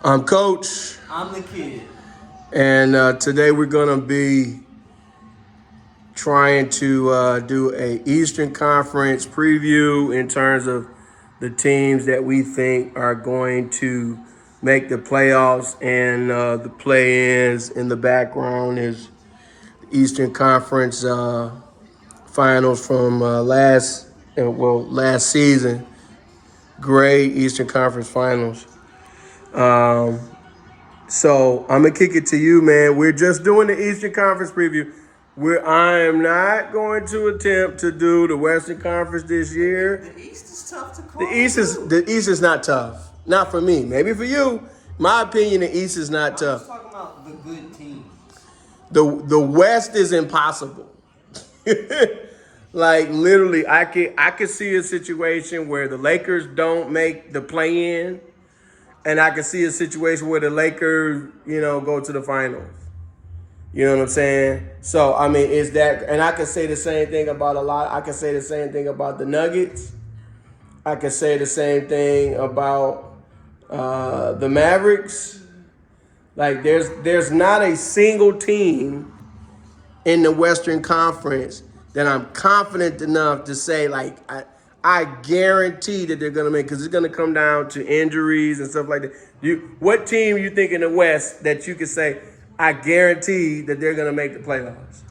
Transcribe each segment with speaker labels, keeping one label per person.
Speaker 1: I'm Coach,
Speaker 2: I'm the kid.
Speaker 1: and today we're gonna be trying to do a Eastern Conference preview in terms of the teams that we think are going to make the playoffs and the play-ins. In the background is Eastern Conference finals from last season. Great Eastern Conference finals. So I'm gonna kick it to you, man. We're just doing the Eastern Conference preview. I am not going to attempt to do the Western Conference this year.
Speaker 2: The East is tough to call.
Speaker 1: The East is not tough. Not for me. Maybe for you. My opinion, the East is not
Speaker 2: I'm
Speaker 1: tough.
Speaker 2: just talking about the good teams.
Speaker 1: The West is impossible. Like literally, I could see a situation where the Lakers don't make the play in, and I can see a situation where the Lakers, go to the finals. You know what I'm saying? So I mean, is that? And I can say the same thing about a lot. I can say the same thing about the Nuggets. I can say the same thing about the Mavericks. Like there's not a single team in the Western Conference that I'm confident enough to say I guarantee that they're gonna make, because it's gonna come down to injuries and stuff like that. What team you think in the West that you could say I guarantee that they're gonna make the playoffs?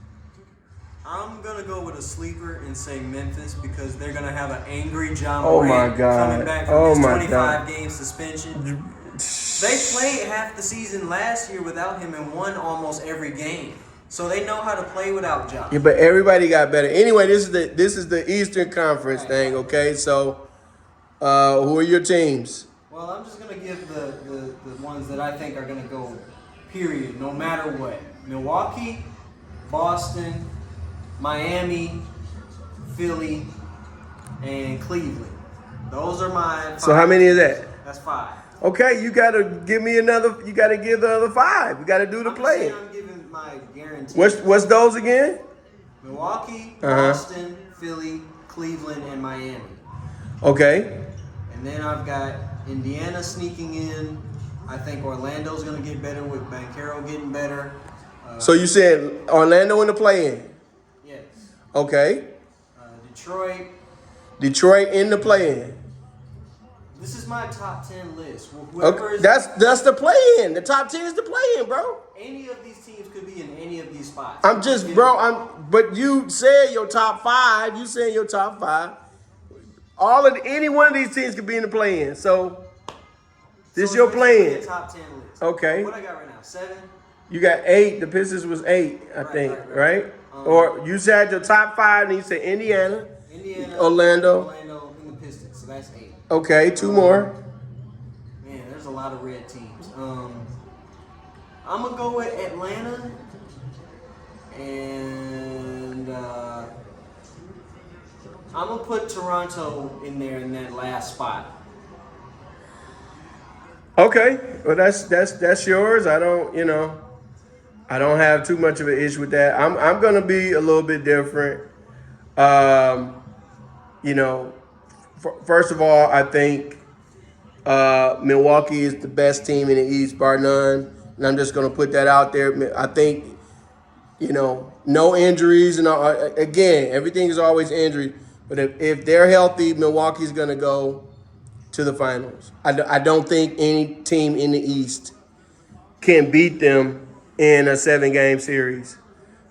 Speaker 2: I'm gonna go with a sleeper and say Memphis because they're gonna have an angry John
Speaker 1: Oh
Speaker 2: Morant
Speaker 1: my God.
Speaker 2: coming back
Speaker 1: Oh
Speaker 2: from his
Speaker 1: my
Speaker 2: 25 game suspension. They played half the season last year without him and won almost every game. So they know how to play without John.
Speaker 1: Yeah, but everybody got better. Anyway, this is the Eastern Conference thing, okay? So who are your teams?
Speaker 2: Well, I'm just gonna give the ones that I think are gonna go, period, no matter what. Milwaukee, Boston, Miami, Philly, and Cleveland. Those are my five.
Speaker 1: So how many is that?
Speaker 2: That's 5.
Speaker 1: Okay, you gotta give me another. You gotta give the other 5. You gotta do the
Speaker 2: I'm just
Speaker 1: play.
Speaker 2: saying I'm giving my guarantee.
Speaker 1: What's those again?
Speaker 2: Milwaukee,
Speaker 1: Uh-huh.
Speaker 2: Boston, Philly, Cleveland, and Miami.
Speaker 1: Okay.
Speaker 2: And then I've got Indiana sneaking in. I think Orlando's going to get better with Banchero getting better.
Speaker 1: So you said Orlando in the play-in.
Speaker 2: Yes.
Speaker 1: Okay.
Speaker 2: Detroit.
Speaker 1: Detroit in the play-in.
Speaker 2: This is my top 10 list.
Speaker 1: Okay. That's the play-in. The top 10 is the play-in, bro.
Speaker 2: Any of these teams could be in any of these spots.
Speaker 1: But you said your top 5. You said your top 5. Any one of these teams could be in the play-in. So this your play-in.
Speaker 2: Top 10 list.
Speaker 1: Okay.
Speaker 2: What I got right now? 7.
Speaker 1: You got 8. The Pistons was 8, I think, right? Or you said your top 5, and you said Indiana, Orlando,
Speaker 2: and the Pistons. So that's 8.
Speaker 1: Okay, 2 more.
Speaker 2: Man, there's a lot of red teams. I'm gonna go with Atlanta, and I'm gonna put Toronto in there in that last spot.
Speaker 1: Okay, well that's yours. I don't have too much of an issue with that. I'm gonna be a little bit different. You know, first of all, I think Milwaukee is the best team in the East, bar none. And I'm just gonna put that out there. I think, no injuries and all, again, everything is always injury. But if they're healthy, Milwaukee's gonna go to the finals. I don't think any team in the East can beat them in a 7-game series.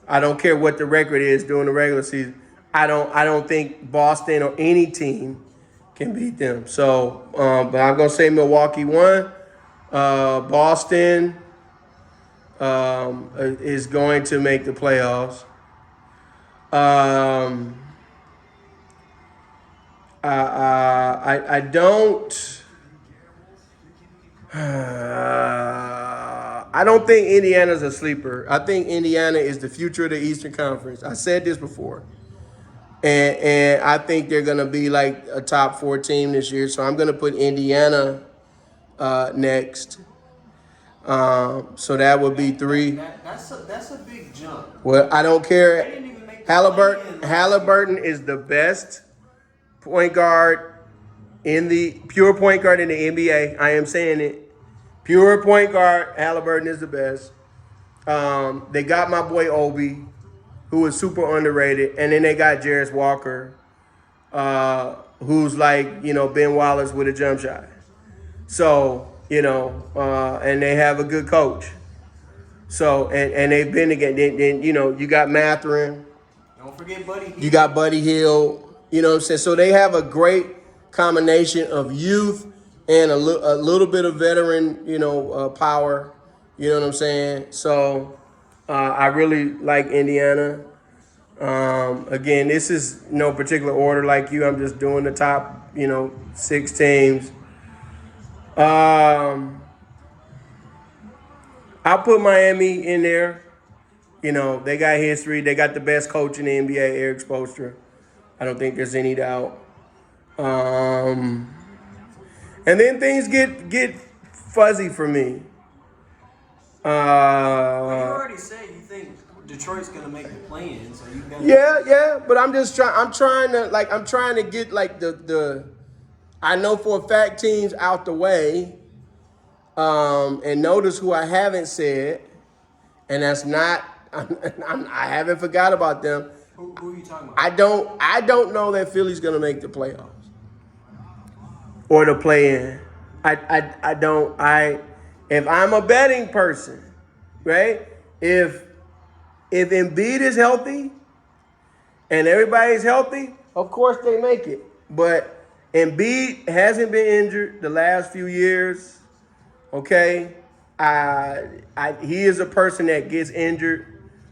Speaker 1: I don't care what the record is during the regular season. I don't think Boston or any team can beat them. So, but I'm gonna say Milwaukee 1. Boston is going to make the playoffs. I don't. I don't think Indiana's a sleeper. I think Indiana is the future of the Eastern Conference. I said this before. And I think they're going to be like a top 4 team this year. So I'm going to put Indiana next. So that would be 3.
Speaker 2: That's a big jump.
Speaker 1: Well, I don't care.
Speaker 2: They didn't even make the play-in.
Speaker 1: Halliburton is the best point guard pure point guard in the NBA. I am saying it. Pure point guard, Halliburton is the best. They got my boy Obi, who is super underrated, and then they got Jarris Walker, who's like Ben Wallace with a jump shot. So and they have a good coach. So and they've been again. Then you got Mathurin,
Speaker 2: Don't forget Buddy Hield.
Speaker 1: you got Buddy Hill. You know what I'm saying? So they have a great combination of youth and a little bit of veteran, power. You know what I'm saying? So I really like Indiana. Again, this is no particular order like you. I'm just doing the top, 6 teams. I'll put Miami in there. They got history. They got the best coach in the NBA, Eric Spoelstra. I don't think there's any doubt. And then things get fuzzy for me.
Speaker 2: You already said you think Detroit's gonna make the play-in, so you got.
Speaker 1: Yeah, but I'm trying to get like the I know for a fact teams out the way. And notice who I haven't said, and that's not. I haven't forgot about them.
Speaker 2: Who are you talking about?
Speaker 1: I don't know that Philly's gonna make the playoffs or the play-in. I don't. If I'm a betting person, right? If Embiid is healthy and everybody's healthy, of course they make it. But Embiid hasn't been injured the last few years. Okay, he is a person that gets injured.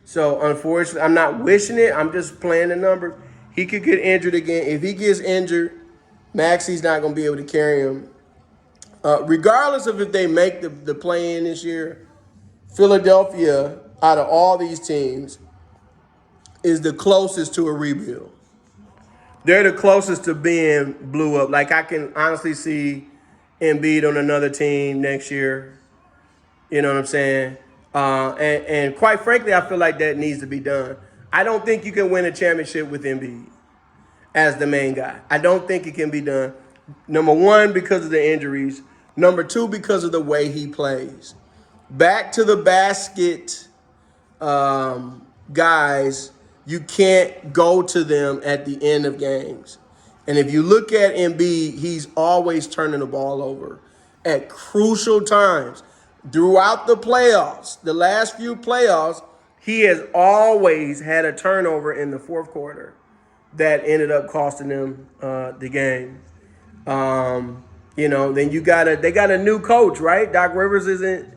Speaker 1: So unfortunately, I'm not wishing it. I'm just playing the numbers. He could get injured again. If he gets injured, Maxi's not going to be able to carry him. Regardless of if they make the play-in this year, Philadelphia, out of all these teams, is the closest to a rebuild. They're the closest to being blew up. Like, I can honestly see Embiid on another team next year. You know what I'm saying? And quite frankly, I feel like that needs to be done. I don't think you can win a championship with Embiid as the main guy. I don't think it can be done. Number one, because of the injuries. Number two, because of the way he plays. Back to the basket guys, you can't go to them at the end of games. And if you look at Embiid, he's always turning the ball over at crucial times. Throughout the playoffs, the last few playoffs, he has always had a turnover in the fourth quarter that ended up costing them the game. Then they got a new coach, right? Doc Rivers isn't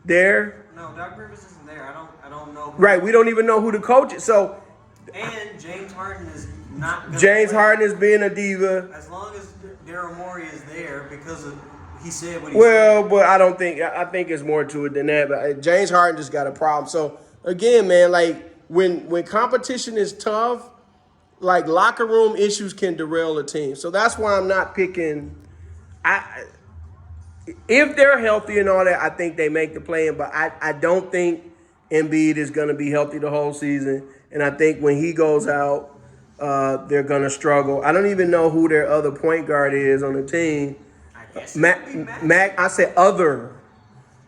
Speaker 1: there.
Speaker 2: No, Doc Rivers isn't there. I don't know.
Speaker 1: Right, we don't even know who the coach is. So,
Speaker 2: and James Harden is not.
Speaker 1: James Harden is being a diva.
Speaker 2: As long as Daryl Morey is there, because he said what he
Speaker 1: Well,
Speaker 2: said.
Speaker 1: but I think it's more to it than that. But James Harden just got a problem. So again, man, like when competition is tough, like locker room issues can derail a team. So that's why I'm not picking. If they're healthy and all that, I think they make the play-in. But I don't think Embiid is going to be healthy the whole season. And I think when he goes out, they're going to struggle. I don't even know who their other point guard is on the team.
Speaker 2: I guess
Speaker 1: I said other.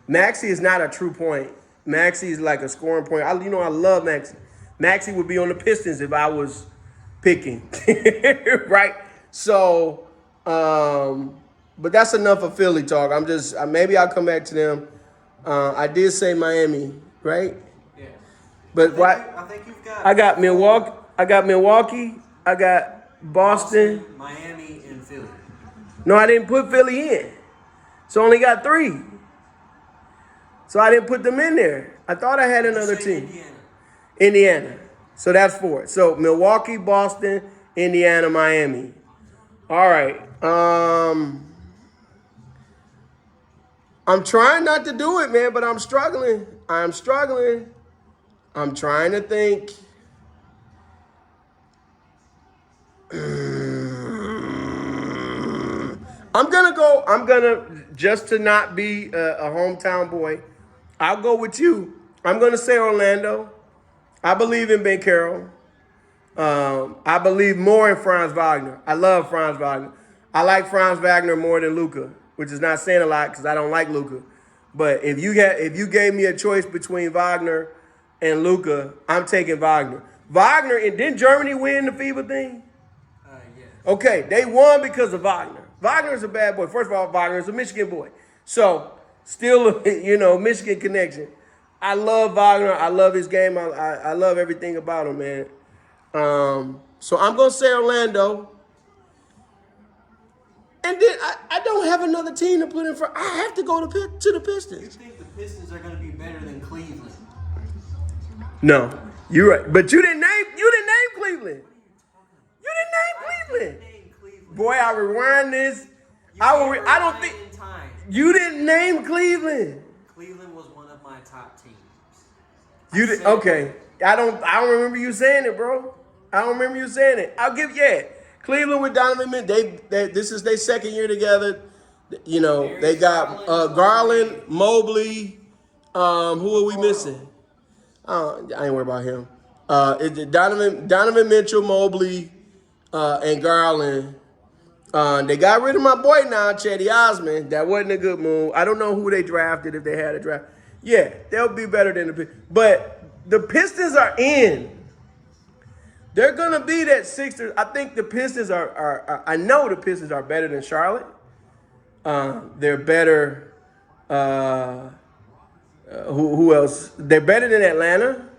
Speaker 1: Maxey is not a true point. Maxey is like a scoring point. I love Maxey. Maxey would be on the Pistons if I was picking, right? So, but that's enough of Philly talk. Maybe I'll come back to them. I did say Miami, right?
Speaker 2: Yeah.
Speaker 1: But
Speaker 2: I think you've got.
Speaker 1: I got Milwaukee. I got Boston.
Speaker 2: Miami, and Philly.
Speaker 1: No, I didn't put Philly in. So I only got 3. So I didn't put them in there. I thought I had another team. Indiana. So that's 4. So Milwaukee, Boston, Indiana, Miami. All right. I'm trying not to do it, man, but I'm struggling. I'm trying to think. I'm gonna just to not be a hometown boy, I'll go with you. I'm gonna say Orlando. I believe in Ben Carroll. I believe more in Franz Wagner. I love Franz Wagner. I like Franz Wagner more than Luka, which is not saying a lot because I don't like Luka. But if you gave me a choice between Wagner and Luka, I'm taking Wagner. Wagner, and didn't Germany win the FIBA thing?
Speaker 2: Yes.
Speaker 1: Okay, they won because of Wagner. Wagner's a bad boy. First of all, Wagner's a Michigan boy. So, still, Michigan connection. I love Wagner. I love his game. I love everything about him, man. So I'm going to say Orlando. And then I don't have another team to put in front. I have to go to the Pistons.
Speaker 2: You think the Pistons are going to be better than Cleveland?
Speaker 1: No, you're right. But you didn't name Cleveland. You didn't name Cleveland. Boy, I rewind this. I don't think you didn't name Cleveland.
Speaker 2: Cleveland was one of my top teams.
Speaker 1: You did okay. I don't remember you saying it, bro. I don't remember you saying it. I'll give Cleveland with Donovan Mitchell. This is their second year together. They got Garland, Mobley. Who are we missing? I ain't worried about him. It's Donovan Mitchell, Mobley, and Garland. They got rid of my boy now, Chetty Osman. That wasn't a good move. I don't know who they drafted if they had a draft. Yeah, they'll be better than the Pistons. But the Pistons are in. They're going to be that Sixers. I think the Pistons I know the Pistons are better than Charlotte. They're better. Who else? They're better than Atlanta.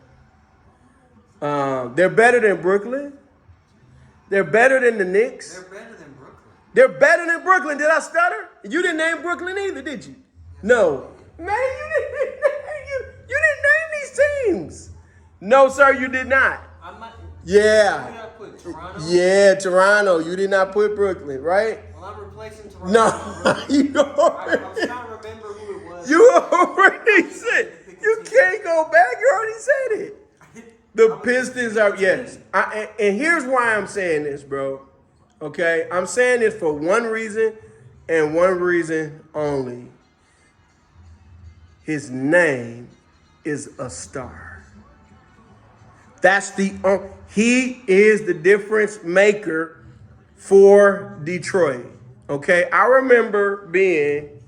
Speaker 1: They're better than Brooklyn. They're better than the Knicks.
Speaker 2: They're better than Brooklyn.
Speaker 1: They're better than Brooklyn. Did I stutter? You didn't name Brooklyn either, did you? No. Man, you didn't name these teams. No, sir, you did not. Yeah.
Speaker 2: Who did I put? Toronto?
Speaker 1: Yeah, Toronto. You did not put Brooklyn, right?
Speaker 2: Well, I'm replacing Toronto.
Speaker 1: No, you already.
Speaker 2: I was trying to remember who it was.
Speaker 1: You already said. You can't go back. You already said it. The Pistons are, yes. And here's why I'm saying this, bro. Okay? I'm saying this for one reason and one reason only. His name is a star. That's he is the difference maker for Detroit. Okay? I remember being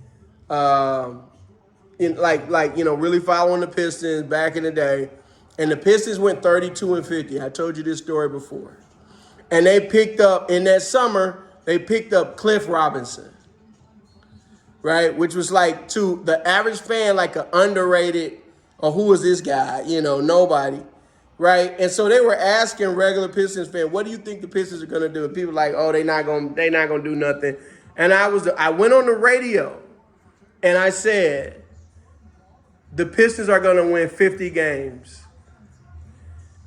Speaker 1: really following the Pistons back in the day. And the Pistons went 32-50. I told you this story before. And they picked up, in that summer, they picked up Cliff Robinson. Right? Which was like, to the average fan, like an underrated, or who is this guy? Nobody. Right? And so they were asking regular Pistons fans, what do you think the Pistons are going to do? And people were like, oh, they're not gonna do nothing. And I went on the radio and I said, the Pistons are going to win 50 games.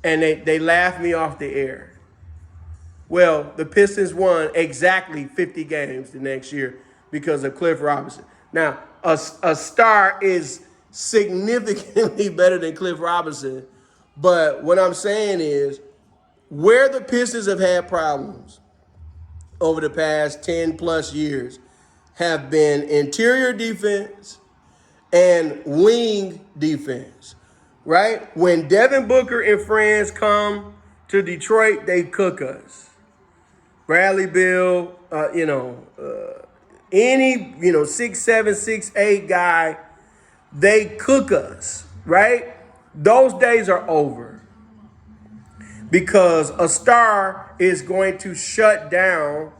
Speaker 1: And they laughed me off the air. Well, the Pistons won exactly 50 games the next year because of Cliff Robinson. Now, a star is significantly better than Cliff Robinson. But what I'm saying is, where the Pistons have had problems over the past 10 plus years have been interior defense and wing defense. Right? When Devin Booker and friends come to Detroit, they cook us. Bradley Beal, any 6'7", 6'8" guy, they cook us. Right? Those days are over. Because a star is going to shut down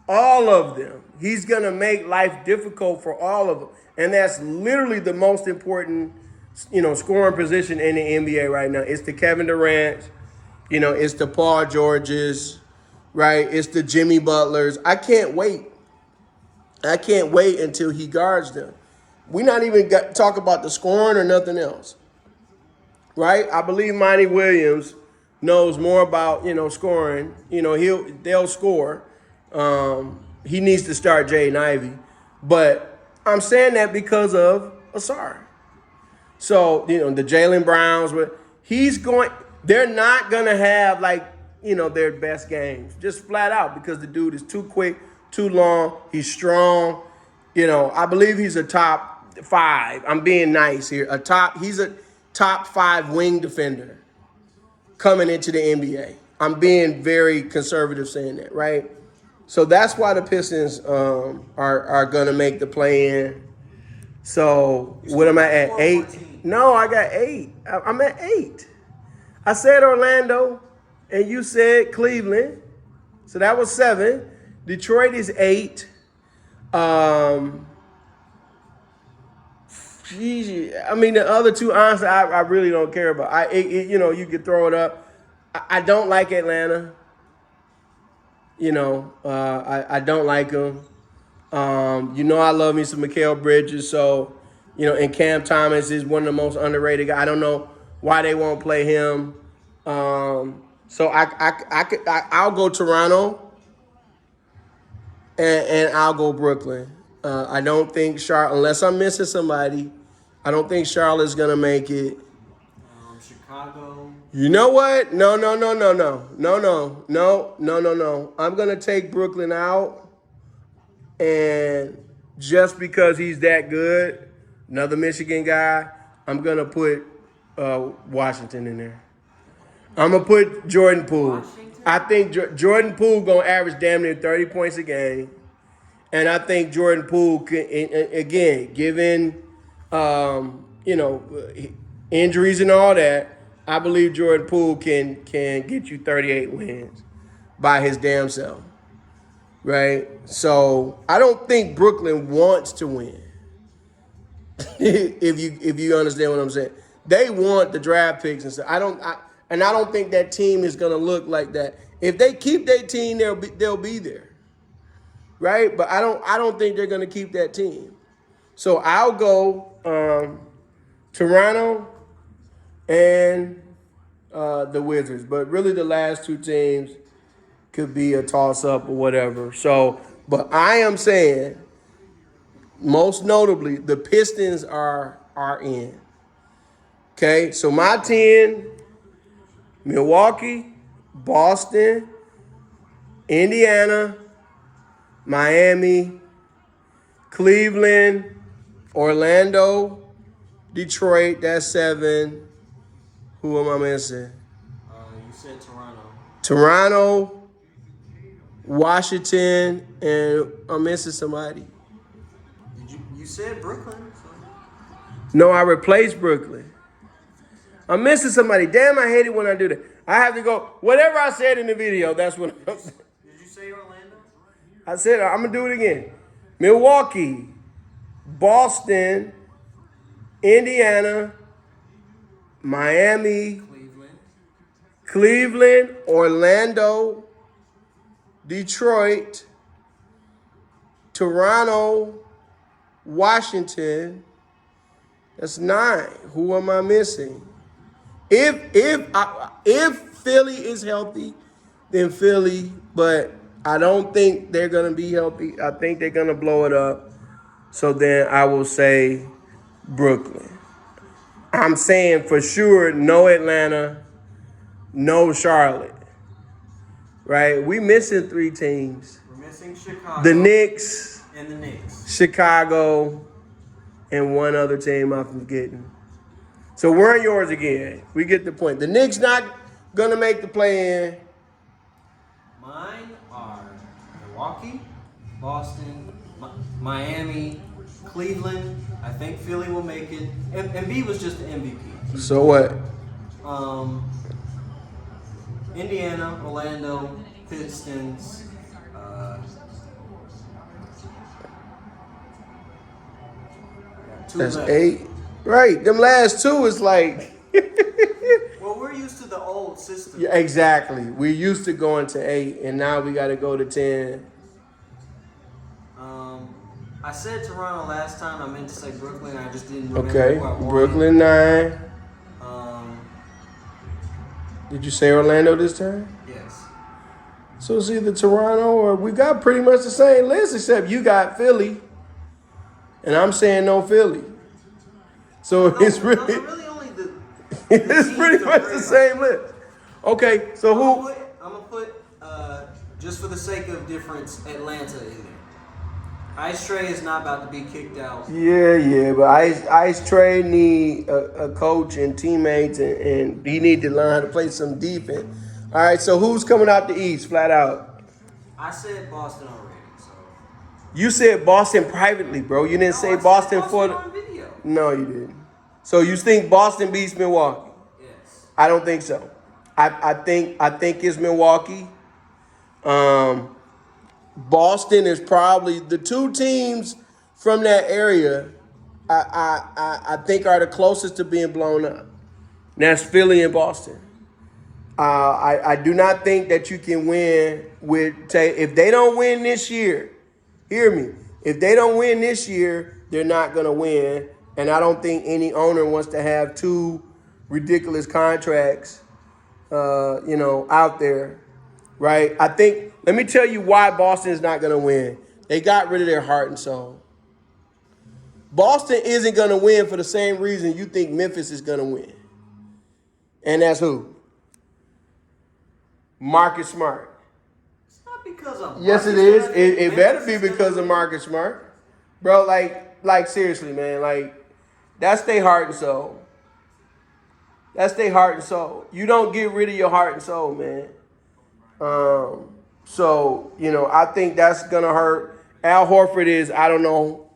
Speaker 1: all of them. He's going to make life difficult for all of them. And that's literally the most important scoring position in the NBA right now. It's the Kevin Durant, it's the Paul Georges, right? It's the Jimmy Butlers. I can't wait until he guards them. We're not even talk about the scoring or nothing else, right? I believe Monty Williams knows more about, scoring. They'll score. He needs to start Jaden Ivey. But I'm saying that because of Ausar. So, the Jaylen Browns, but they're not going to have their best games, just flat out, because the dude is too quick, too long. He's strong. I believe he's a top 5. I'm being nice here. He's a top 5 wing defender coming into the NBA. I'm being very conservative saying that, right? So that's why the Pistons are going to make the play-in. So
Speaker 2: You're
Speaker 1: what am I
Speaker 2: still
Speaker 1: at?
Speaker 2: 4 or
Speaker 1: 8?
Speaker 2: 14.
Speaker 1: No, I got 8. I'm at 8. I said Orlando, and you said Cleveland. So that was 7. Detroit is 8. I mean, the other two, honestly, I really don't care about. You could throw it up. I don't like Atlanta. I don't like them. I love me some Mikal Bridges. So, and Cam Thomas is one of the most underrated guys. I don't know why they won't play him. So I'll go Toronto, and I'll go Brooklyn. I don't think Charlotte, unless I'm missing somebody, I don't think Charlotte's gonna make it.
Speaker 2: Chicago.
Speaker 1: You know what? No. I'm gonna take Brooklyn out, and just because he's that good, another Michigan guy, I'm gonna put Washington in there. I'm gonna put Jordan Poole.
Speaker 2: Washington?
Speaker 1: I think Jordan Poole gonna average damn near 30 points a game, and I think Jordan Poole can, again, given injuries and all that, I believe Jordan Poole can get you 38 wins by his damn self, right? So I don't think Brooklyn wants to win. if you understand what I'm saying, they want the draft picks and stuff. I don't think that team is gonna look like that. If they keep their team, they'll be there, right? But I don't think they're gonna keep that team. So I'll go Toronto and the Wizards. But really the last two teams could be a toss-up or whatever. So, but I am saying, most notably, the Pistons are in. Okay, so my 10, Milwaukee, Boston, Indiana, Miami, Cleveland, Orlando, Detroit, that's 7. Who am I missing?
Speaker 2: You said Toronto.
Speaker 1: Toronto, Washington, and I'm missing somebody.
Speaker 2: You said Brooklyn. So.
Speaker 1: No, I replaced Brooklyn. I'm missing somebody. Damn, I hate it when I do that. I have to go. Whatever I said in the video, that's what I'm saying.
Speaker 2: Did you say Orlando?
Speaker 1: I said, I'm going to do it again. Milwaukee, Boston, Indiana, Miami, Cleveland, Orlando, Detroit, Toronto, Washington. That's 9. Who am I missing? If Philly is healthy, then Philly, but I don't think they're gonna be healthy. I think they're gonna blow it up. So then I will say Brooklyn. I'm saying for sure no Atlanta, no Charlotte. Right? We missing 3 teams.
Speaker 2: We're missing Chicago.
Speaker 1: The Knicks,
Speaker 2: And the Knicks.
Speaker 1: Chicago, and one other team I'm forgetting. So we're on yours again. We get the point. The Knicks not gonna make the play-in.
Speaker 2: Mine are Milwaukee, Boston, Miami, Cleveland. I think Philly will make it. Embiid was just the MVP.
Speaker 1: So what?
Speaker 2: Indiana, Orlando, Pistons. Two
Speaker 1: That's
Speaker 2: left.
Speaker 1: 8. Right. Them last 2 is like.
Speaker 2: Well, we're used to the old system.
Speaker 1: Yeah, exactly. We used to going to 8, and now we got to go to 10.
Speaker 2: I said Toronto last time. I meant to say Brooklyn. I just didn't remember
Speaker 1: Okay.
Speaker 2: who I wanted.
Speaker 1: Brooklyn 9. Did you say Orlando this time?
Speaker 2: Yes.
Speaker 1: So it's either Toronto or we got pretty much the same list, except you got Philly, and I'm saying no Philly. So it's really,
Speaker 2: Those are really only the
Speaker 1: it's
Speaker 2: teams
Speaker 1: pretty
Speaker 2: to
Speaker 1: much
Speaker 2: bring
Speaker 1: the
Speaker 2: up.
Speaker 1: same list. Okay, so who?
Speaker 2: I'm gonna put just for the sake of difference, Atlanta in there. Ice Tray is not about to be kicked out.
Speaker 1: Yeah, but Ice Trey need a coach and teammates, and he need to learn how to play some defense. All right, so who's coming out the East, flat out?
Speaker 2: I said Boston already, so
Speaker 1: You said Boston privately, bro. You didn't say
Speaker 2: I said
Speaker 1: Boston for the.
Speaker 2: on video.
Speaker 1: No, you didn't. So you think Boston beats Milwaukee?
Speaker 2: Yes.
Speaker 1: I don't think so. I think it's Milwaukee. Boston is probably the two teams from that area. I think are the closest to being blown up. And that's Philly and Boston. I do not think that you can win with if they don't win this year. Hear me. If they don't win this year, they're not gonna win. And I don't think any owner wants to have two ridiculous contracts, out there, right? I think. Let me tell you why Boston is not gonna win. They got rid of their heart and soul. Boston isn't gonna win for the same reason you think Memphis is gonna win, and that's who? Marcus Smart.
Speaker 2: It's not because of
Speaker 1: Yes, it is. It better be because of Marcus Smart, bro. Like seriously, man. Like that's their heart and soul. That's their heart and soul. You don't get rid of your heart and soul, man. So I think that's gonna hurt. Al Horford is I don't know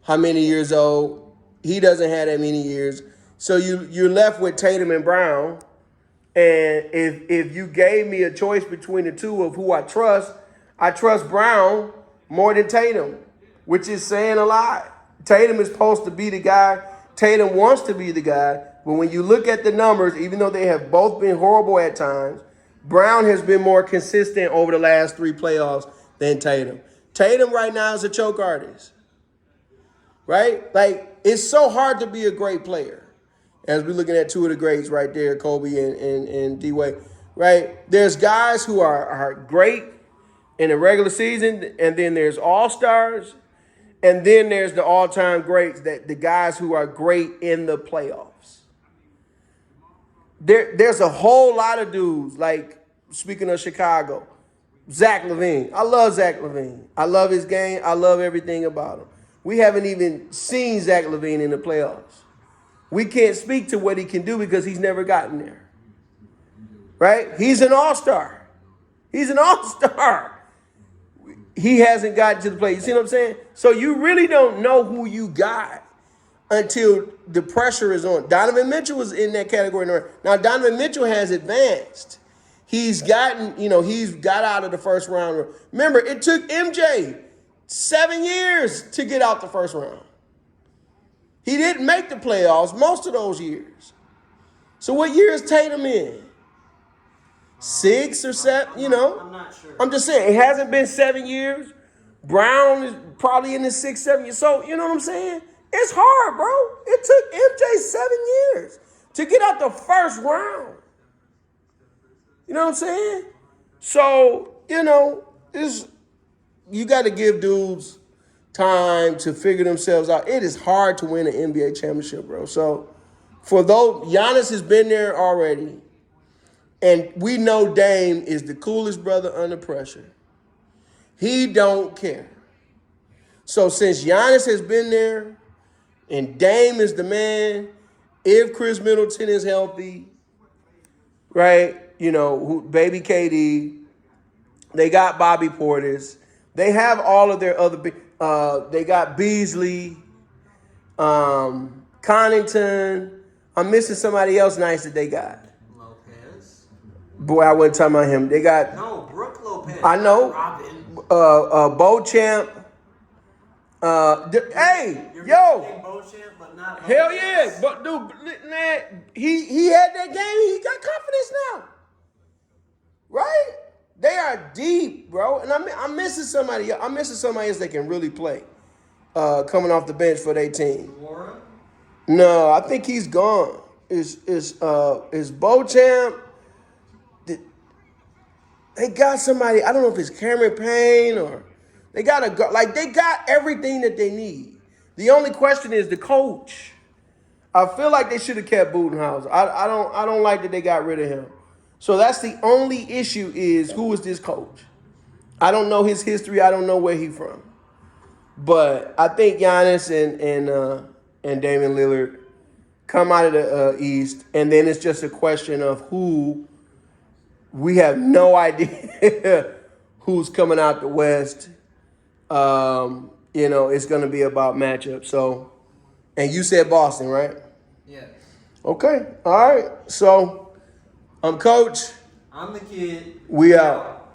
Speaker 1: how many years old. He doesn't have that many years. So you're left with Tatum and Brown. And if you gave me a choice between the two of who I trust Brown more than Tatum, which is saying a lot. Tatum is supposed to be the guy. Tatum wants to be the guy. But when you look at the numbers, even though they have both been horrible at times, Brown has been more consistent over the last 3 playoffs than Tatum. Tatum right now is a choke artist, right? Like, it's so hard to be a great player. As we're looking at two of the greats right there, Kobe and D-Wade, right? There's guys who are great in the regular season, and then there's all-stars, and then there's the all-time greats, that the guys who are great in the playoffs. There's a whole lot of dudes, like, speaking of Chicago, Zach LaVine. I love Zach LaVine. I love his game. I love everything about him. We haven't even seen Zach LaVine in the playoffs. We can't speak to what he can do because he's never gotten there. Right? He's an all-star. He's an all-star. He hasn't gotten to the play. You see what I'm saying? So you really don't know who you got until the pressure is on. Donovan Mitchell was in that category. Now, Donovan Mitchell has advanced. He's got out of the first round. Remember, it took MJ 7 years to get out the first round. He didn't make the playoffs most of those years. So what year is Tatum in? 6 or 7,
Speaker 2: I'm not sure.
Speaker 1: I'm just saying, it hasn't been 7 years. Brown is probably in the 6, 7 years. So, you know what I'm saying? It's hard, bro. It took MJ 7 years to get out the first round. You know what I'm saying? So, you got to give dudes time to figure themselves out. It is hard to win an NBA championship, bro. So for those, Giannis has been there already, and we know Dame is the coolest brother under pressure. He don't care. So since Giannis has been there, and Dame is the man, if Chris Middleton is healthy, right? Baby KD, they got Bobby Portis. They have all of their other big. They got Beasley, Connaughton. I'm missing somebody else nice that they got.
Speaker 2: Lopez.
Speaker 1: Boy, I wasn't talking about him. They got.
Speaker 2: No, Brooke Lopez.
Speaker 1: I know.
Speaker 2: Robin.
Speaker 1: Beauchamp. Hey, yo.
Speaker 2: Beauchamp, but not Lopez.
Speaker 1: Hell yeah. But dude, man, he had that game. He got confidence now. Right? They are deep, bro. And I'm missing somebody. I'm missing somebody else that can really play. Coming off the bench for their team.
Speaker 2: Warren?
Speaker 1: No, I think he's gone. Is Beauchamp? They got somebody. I don't know if it's Cameron Payne or they got they got everything that they need. The only question is the coach. I feel like they should have kept Budenholzer. I don't like that they got rid of him. So that's the only issue is who is this coach? I don't know his history. I don't know where he's from. But I think Giannis and Damian Lillard come out of the East, and then it's just a question of who. We have no idea who's coming out the West. You know, it's going to be about matchup. So, and you said Boston, right?
Speaker 2: Yeah.
Speaker 1: Okay. All right. So, I'm Coach.
Speaker 2: I'm the kid.
Speaker 1: We out.